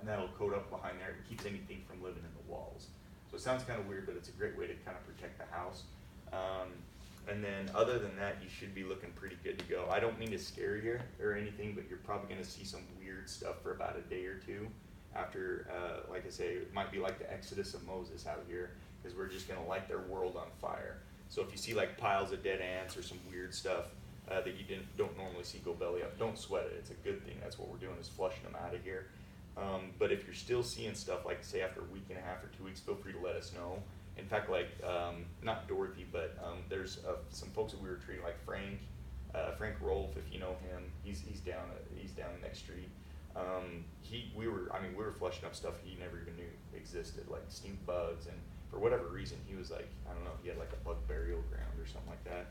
and that'll coat up behind there. It keeps anything from living in the walls. So it sounds kind of weird, but it's a great way to kind of protect the house. And then other than that, you should be looking pretty good to go. I don't mean to scare you or anything, but you're probably going to see some weird stuff for about a day or two after, like I say, it might be like the Exodus of Moses out here, because we're just going to light their world on fire. So if you see like piles of dead ants or some weird stuff that you don't normally see go belly up, don't sweat it. It's a good thing. That's what we're doing, is flushing them out of here. But if you're still seeing stuff, like say after a week and a half or 2 weeks, feel free to let us know. In fact, like, not Dorothy, but there's some folks that we were treating, like Frank Rolfe, if you know him. He's down the next street. We were flushing up stuff he never even knew existed, like stink bugs, and for whatever reason, he was like, I don't know, he had like a bug burial ground or something like that.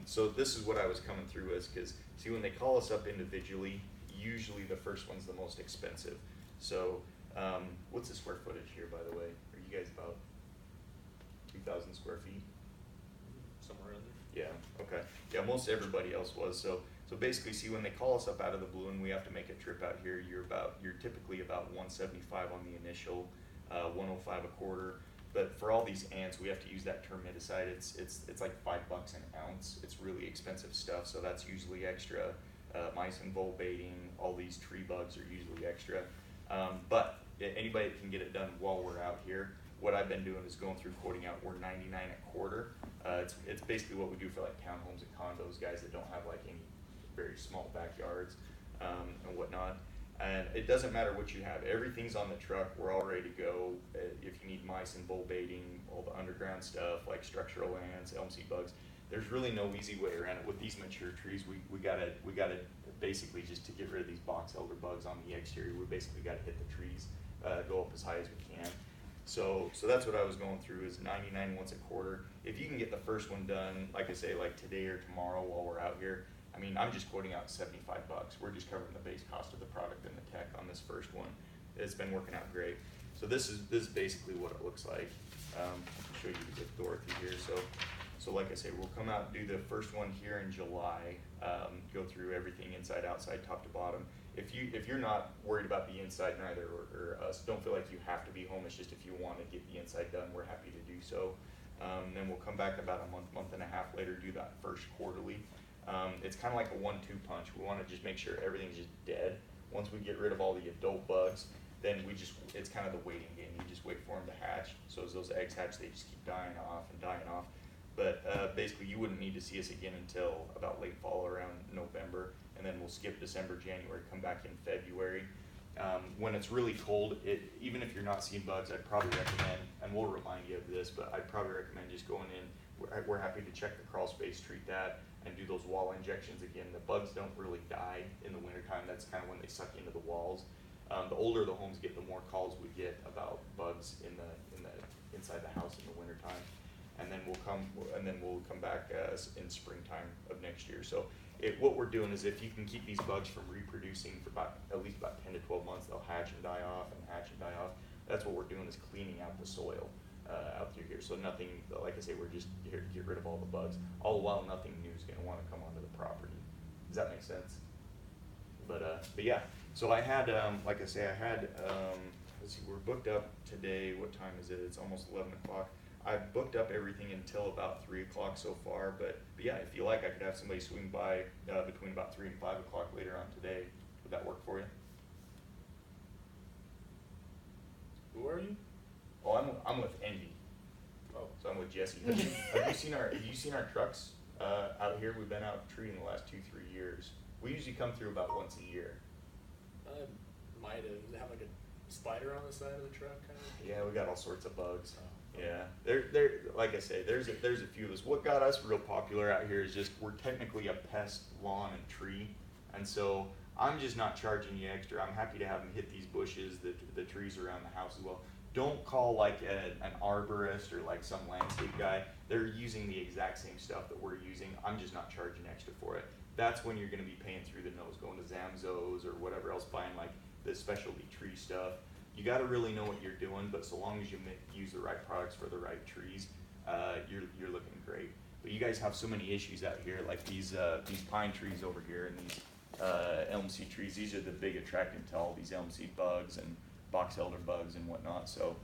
So this is what I was coming through with, because see, when they call us up individually, usually the first one's the most expensive. So what's the square footage here, by the way? Are you guys about 2,000 square feet? Somewhere in there. Yeah, okay. Yeah, most everybody else was. So basically, see, when they call us up out of the blue and we have to make a trip out here, you're typically about 175 on the initial, 105 a quarter. But for all these ants, we have to use that termiticide. It's like $5 an ounce. It's really expensive stuff, so that's usually extra. Mice and vole baiting, all these tree bugs are usually extra. But anybody that can get it done while we're out here, what I've been doing is going through quoting out, we're 99 a quarter. It's basically what we do for like townhomes and condos, guys that don't have like any very small backyards and whatnot. And it doesn't matter what you have. Everything's on the truck. We're all ready to go. If you need mice and vole baiting, all the underground stuff like structural ants, elm seed bugs, there's really no easy way around it. With these mature trees, we gotta basically, just to get rid of these box elder bugs on the exterior, we basically gotta hit the trees, go up as high as we can. So that's what I was going through, is 99 once a quarter. If you can get the first one done, like I say, like today or tomorrow while we're out here, I mean, I'm just quoting out 75 bucks. We're just covering the base cost of the product and the tech on this first one. It's been working out great. So this is basically what it looks like. I'll show you with Dorothy here. So like I say, we'll come out and do the first one here in July, go through everything inside, outside, top to bottom. If you're not worried about the inside, neither or us, don't feel like you have to be home. It's just if you want to get the inside done, we're happy to do so. Then we'll come back about a month and a half later, do that first quarterly. It's kind of like a 1-2 punch. We want to just make sure everything's just dead. Once we get rid of all the adult bugs, then it's kind of the waiting game. You just wait for them to hatch. So as those eggs hatch, they just keep dying off. But basically, you wouldn't need to see us again until about late fall, around November, and then we'll skip December, January, come back in February. When it's really cold, even if you're not seeing bugs, I'd probably recommend, and we'll remind you of this, but I'd probably recommend just going in. We're happy to check the crawl space, treat that, and do those wall injections again. The bugs don't really die in the wintertime. That's kind of when they suck into the walls. The older the homes get, the more calls we get about bugs in the inside the house in the wintertime. And then we'll come back in springtime of next year. So what we're doing is, if you can keep these bugs from reproducing for at least about 10 to 12 months, they'll hatch and die off and hatch and die off. That's what we're doing, is cleaning out the soil out through here. So nothing, like I say, we're just here to get rid of all the bugs. All the while, nothing new is going to want to come onto the property. Does that make sense? But yeah. So I had, like I say, let's see, we're booked up today. What time is it? It's almost 11 o'clock. I've booked up everything until about 3 o'clock so far, but yeah, if you like, I could have somebody swing by between about 3 and 5 o'clock later on today. Would that work for you? Who are you? Oh, I'm with Envy. Oh. So I'm with Jesse. Have you seen our trucks out here? We've been out treating the last 2-3 years. We usually come through about once a year. Might have. Does it have like a spider on the side of the truck, kind of? Yeah, we got all sorts of bugs. Oh. Yeah, they're like I say, there's a few of us. What got us real popular out here is just we're technically a pest, lawn, and tree, and so I'm just not charging you extra. I'm happy to have them hit these bushes, the trees around the house as well. Don't call like an arborist or like some landscape guy. They're using the exact same stuff that we're using. I'm just not charging extra for it. That's when you're going to be paying through the nose, going to Zamzows or whatever else, buying like the specialty tree stuff. You got to really know what you're doing, but so long as you use the right products for the right trees, you're looking great. But you guys have so many issues out here, like these pine trees over here, and elm seed trees. These are the big attractant to all these elm seed bugs and box elder bugs and whatnot. So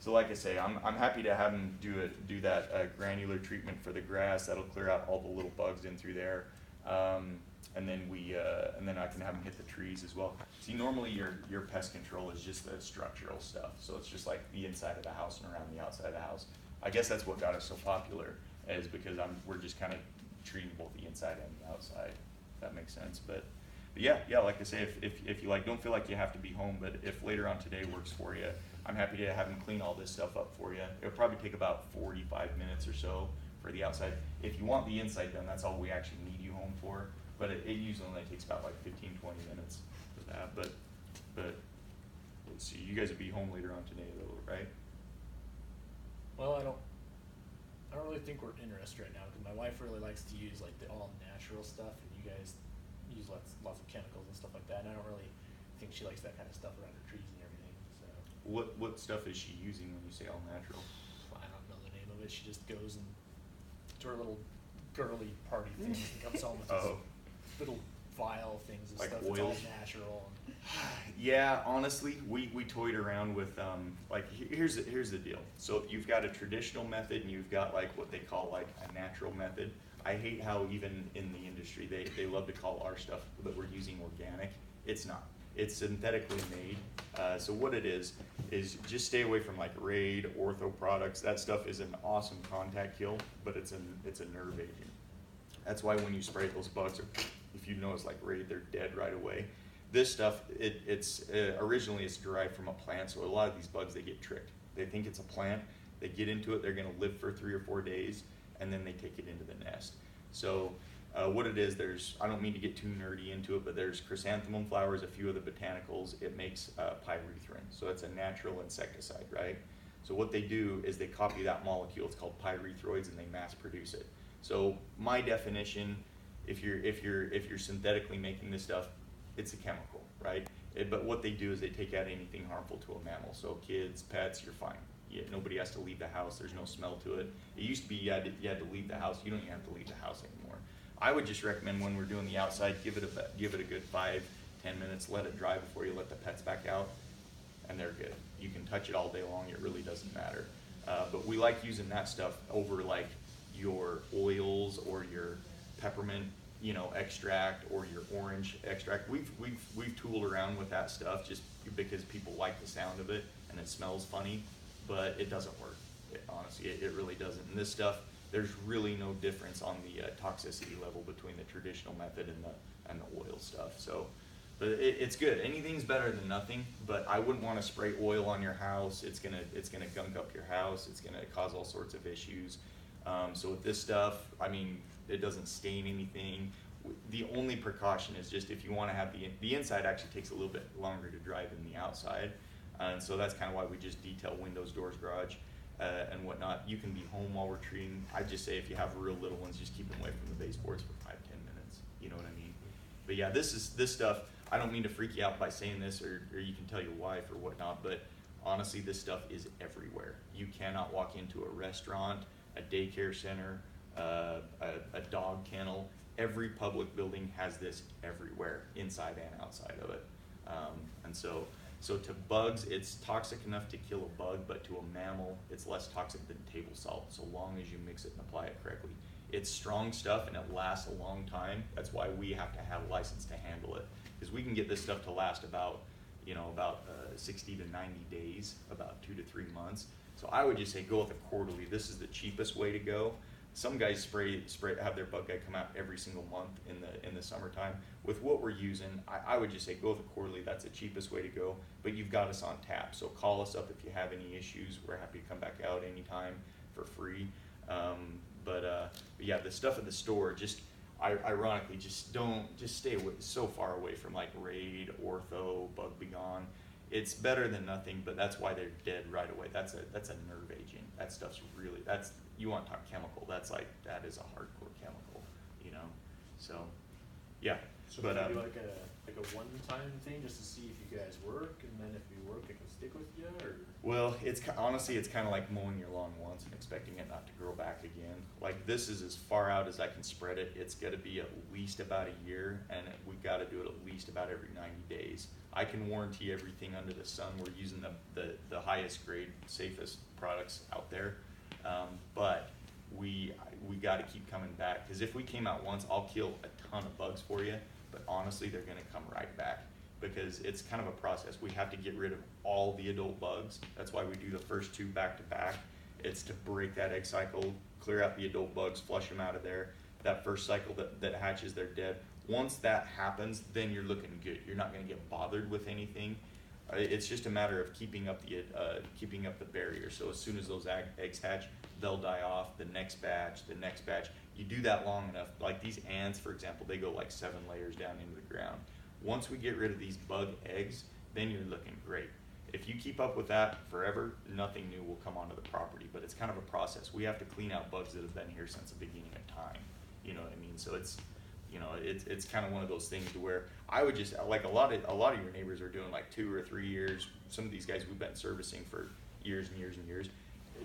like I say, I'm happy to have him do that granular treatment for the grass. That'll clear out all the little bugs in through there. And then I can have him hit the trees as well. See, normally your pest control is just the structural stuff. So it's just like the inside of the house and around the outside of the house. I guess that's what got us so popular, is because we're just kind of treating both the inside and the outside. If that makes sense. But yeah, like I say, if you like, don't feel like you have to be home, but if later on today works for you, I'm happy to have him clean all this stuff up for you. It'll probably take about 45 minutes or so for the outside. If you want the inside done, that's all we actually need you home for. But it usually only takes about like 15, 20 minutes for that. But let's see, you guys will be home later on today though, right? Well, I don't really think we're interested right now, because my wife really likes to use like the all natural stuff, and you guys use lots of chemicals and stuff like that, and I don't really think she likes that kind of stuff around her trees and everything. So What stuff is she using when you say all natural? I don't know the name of it. She just goes and to her little girly party things and comes home with this little vial things and Like stuff. It's all oils? natural. Yeah, honestly, we toyed around with here's the deal. So you've got a traditional method and you've got like what they call like a natural method. I hate how even in the industry they love to call our stuff that we're using organic. It's not. It's synthetically made. So what it is just stay away from like Raid, Ortho products. That stuff is an awesome contact kill, but it's a nerve agent. That's why when you spray those bugs, if you notice like Raid, they're dead right away. This stuff, it's originally it's derived from a plant, so a lot of these bugs, they get tricked. They think it's a plant, they get into it, they're gonna live for 3 or 4 days, and then they take it into the nest. So what it is, I don't mean to get too nerdy into it, but there's chrysanthemum flowers, a few of the botanicals, it makes pyrethrin. So it's a natural insecticide, right? So what they do is they copy that molecule, it's called pyrethroids, and they mass produce it. So my definition, if you're synthetically making this stuff, it's a chemical, right? But what they do is they take out anything harmful to a mammal. So kids, pets, you're fine. Nobody has to leave the house. There's no smell to it. It used to be you had to leave the house. You don't even have to leave the house anymore. I would just recommend when we're doing the outside, give it a good 5-10 minutes. Let it dry before you let the pets back out, and they're good. You can touch it all day long. It really doesn't matter. But we like using that stuff over like your oils or your peppermint, extract, or your orange extract. We've tooled around with that stuff just because people like the sound of it and it smells funny, but it doesn't work. Honestly, it really doesn't. And this stuff, there's really no difference on the toxicity level between the traditional method and the oil stuff. So, but it's good. Anything's better than nothing. But I wouldn't want to spray oil on your house. It's gonna gunk up your house. It's gonna cause all sorts of issues. So with this stuff, I mean, it doesn't stain anything. The only precaution is just if you want to have the inside actually takes a little bit longer to dry than the outside, and so that's kind of why we just detail windows, doors, garage, and whatnot. You can be home while we're treating. I just say if you have real little ones, just keep them away from the baseboards for 5-10 minutes. You know what I mean? But yeah, this stuff. I don't mean to freak you out by saying this, or you can tell your wife or whatnot, but honestly, this stuff is everywhere. You cannot walk into a restaurant, a daycare center, a dog kennel. Every public building has this everywhere, inside and outside of it. And so to bugs, it's toxic enough to kill a bug, but to a mammal, it's less toxic than table salt, so long as you mix it and apply it correctly. It's strong stuff and it lasts a long time. That's why we have to have a license to handle it, because we can get this stuff to last about 60 to 90 days, about 2 to 3 months. So I would just say go with a quarterly. This is the cheapest way to go. Some guys have their bug guy come out every single month in the summertime. With what we're using, I would just say go with a quarterly. That's the cheapest way to go. But you've got us on tap, so call us up if you have any issues. We're happy to come back out anytime for free. But yeah, the stuff at the store, ironically, just stay so far away from like Raid, Ortho, Bug Be Gone. It's better than nothing, but that's why they're dead right away. That's a nerve agent. That stuff's really, you want to talk chemical, that is a hardcore chemical, so yeah. So but do like a one-time thing just to see if you guys work, and then if you work, it can stick with you, or? Well, honestly, it's kind of like mowing your lawn once and expecting it not to grow back again. Like, this is as far out as I can spread it. It's got to be at least about a year, and we got to do it at least about every 90 days. I can warranty everything under the sun. We're using the highest grade, safest products out there, but we got to keep coming back, because if we came out once, I'll kill a ton of bugs for you, but honestly, they're going to come right back, because it's kind of a process. We have to get rid of all the adult bugs. That's why we do the first 2 back to back. It's to break that egg cycle, clear out the adult bugs, flush them out of there. That first cycle that hatches, they're dead. Once that happens, then you're looking good. You're not going to get bothered with anything. It's just a matter of keeping up the barrier. So as soon as those eggs hatch, they'll die off. The next batch. You do that long enough. Like these ants, for example, they go like 7 layers down into the ground. Once we get rid of these bug eggs, then you're looking great. If you keep up with that forever, nothing new will come onto the property, but it's kind of a process. We have to clean out bugs that have been here since the beginning of time. You know what I mean? So it's kind of one of those things to where I would just, like a lot of your neighbors are doing like 2 or 3 years. Some of these guys we've been servicing for years and years and years.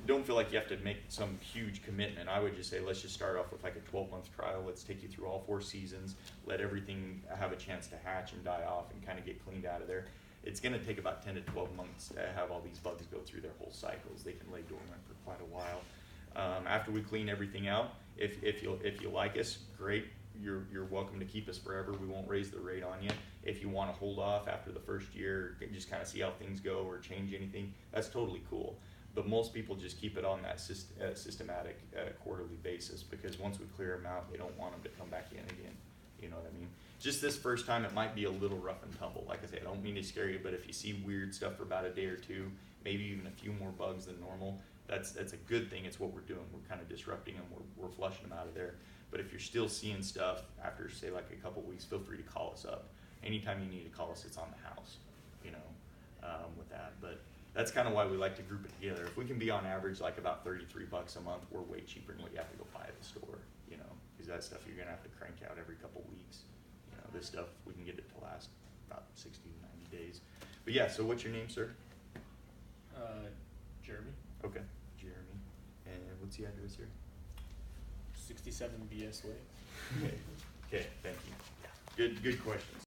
Don't feel like you have to make some huge commitment. I would just say, let's just start off with like a 12-month trial. Let's take you through all 4 seasons, let everything have a chance to hatch and die off and kind of get cleaned out of there. It's going to take about 10 to 12 months to have all these bugs go through their whole cycles. They can lay dormant for quite a while. After we clean everything out, if you like us, great. You're welcome to keep us forever. We won't raise the rate on you. If you want to hold off after the first year, just kind of see how things go or change anything, that's totally cool. But most people just keep it on that systematic quarterly basis, because once we clear them out, they don't want them to come back in again. You know what I mean? Just this first time, it might be a little rough and tumble. Like I say, I don't mean to scare you, but if you see weird stuff for about a day or 2, maybe even a few more bugs than normal, that's a good thing. It's what we're doing. We're kind of disrupting them. We're flushing them out of there. But if you're still seeing stuff after, say, like a couple weeks, feel free to call us up. Anytime you need to call us, it's on the house, with that. But that's kind of why we like to group it together. If we can be on average like about $33 a month, we're way cheaper than what you have to go buy at the store, because that stuff you're going to have to crank out every couple weeks. This stuff, we can get it to last about 60 to 90 days. But yeah, so what's your name, sir? Jeremy. Okay, Jeremy. And what's the address here? 67 BS Way. Okay, thank you. Good questions.